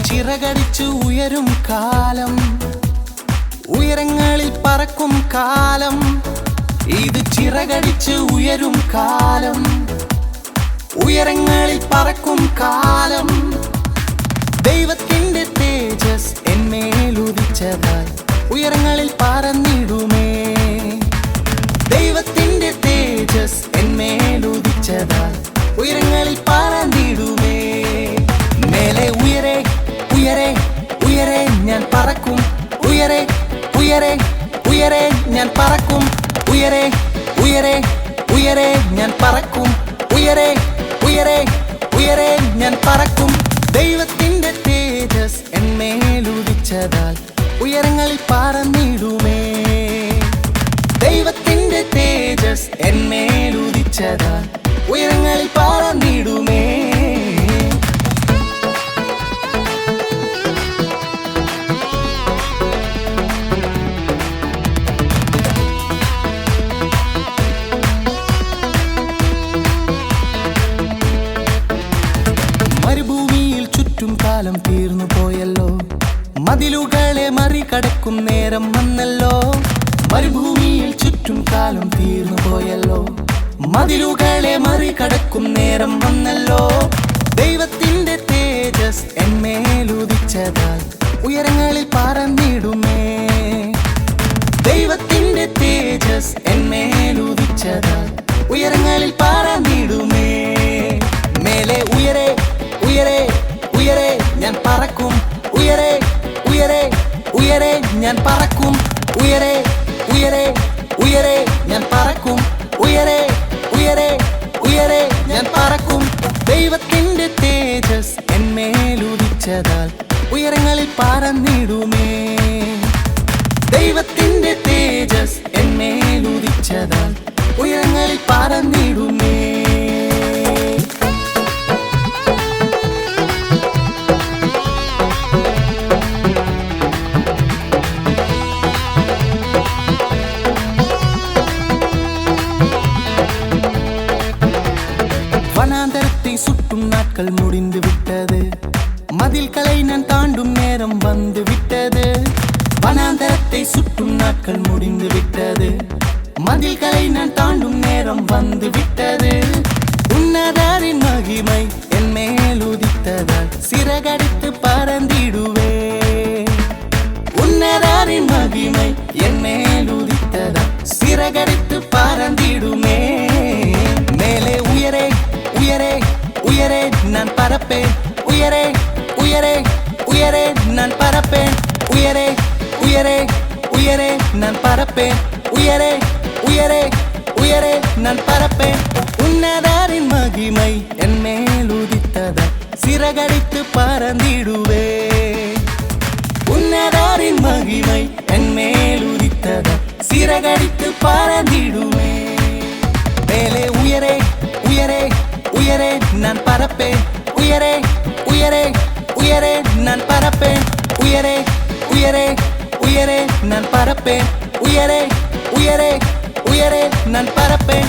ചിറകടിച്ചു ഉയരും കാലം, ഉയരങ്ങളിൽ പറക്കും കാലം. ഇത് ചിറകടിച്ചു ഉയരും കാലം, ഉയരങ്ങളിൽ പറക്കും കാലം. ദൈവത്തിന്റെ തേജസ് എന്മേലുദിച്ചതായി ഉയരങ്ങളിൽ പറന്നിടുമേ. ദൈവത്തിന്റെ തേജസ് എന്മേലുദിച്ചതായി ഉയരങ്ങളിൽ പറന്നിടുമേ. മേലെ ഉയരെ ഉയരെ ഉയരെ ഞാൻ പറക്കും, ഉയരെ ഉയരെ ഉയരെ ഞാൻ പറക്കും, ഉയരെ ഉയരെ ഉയരെ ഞാൻ പറക്കും, ഉയരെ ഉയരെ ഉയരെ ഞാൻ പറക്കും. ദൈവത്തിന്റെ തേജസ് എന്മേലുദിച്ചതാൽ ഉയരങ്ങളിൽ പറന്നിടുമേ. ദൈവത്തിന്റെ തേജസ് എന്മേലുദിച്ചതാൽ ഉയരങ്ങളിൽ പറന്നിടുമേ. മരുഭൂമിയിൽ ചുറ്റും കാലം തീർന്നു പോയല്ലോ, മതിലുകളെ മറികടക്കും നേരം വന്നല്ലോ. മരുഭൂമിയിൽ ചുറ്റും കാലം തീർന്നു പോയല്ലോ, മതിലുകളെ മറികടക്കും നേരം വന്നല്ലോ. ദൈവത്തിന്റെ തേജസ് എന്മേലുദിച്ചതാൽ ഉയരങ്ങളിൽ പറന്നിടുമേ. ദൈവത്തിന്റെ തേജസ് എന്മേലുദിച്ചതാൽ ഉയരങ്ങളിൽ പറന്നിടുമേ. മേലെ ഉയരെ ഉയരെ ഉയരെ ഞാൻ പറക്കും, ഉയരെ ഉയരെ ഉയരെ ഞാൻ പറക്കും, ഉയരെ ഉയരെ ഉയരെ ഞാൻ പറക്കും, ഉയരെ ഉയരെ ഉയരെ ഞാൻ പറക്കും. ദൈവത്തിന്റെ തേജസ് എന്മേലുദിച്ചതാൽ ഉയരങ്ങളിൽ പറന്നിടുമേ. ദൈവത്തിന്റെ തേജസ് എന്മേലുദിച്ചതാൽ ഉയരങ്ങളിൽ പറന്നിടുമേ. வனாந்தரத்தை சுட்டும் நாட்கள் முடிந்து விட்டது, மதில்களை நான் தாண்டும் நேரம் வந்து விட்டது. வனாந்தரத்தை சுட்டும் நாட்கள் முடிந்து விட்டது, மதில்களை நான் தாண்டும் நேரம் வந்து விட்டது. உன்னதரின் மகிமை என் மேல் உதித்ததால் சிறகடித்து பறந்திடுவே. உன்னதரின் மகிமை என் மேல் உதித்ததால் சிறகடித்து பறந்திடுமே. மேலே உயரே உயரே உயரே நான் பறப்பேன், உயரே உயரே உயரே நான் பறப்பேன், உயரே உயரே உயரே நான் பறப்பேன், உயரே உயரே உயரே நான் பறப்பேன். உன்னதரின் மகிமை என் மேல் உதித்ததால் சிறகடித்து பறந்திடுவே. உன்னதரின் மகிமை என் மேல் உதித்ததால் சிறகடித்து பறந்திடுவே. மேலே உயரே உயரே உயரே நான் பறப்பேன், உயரே உயரே உயரே நான் பறப்பேன், உயரே உயரே உயரே நான் பறப்பேன், உயரே உயரே உயரே நான் பறப்பேன்.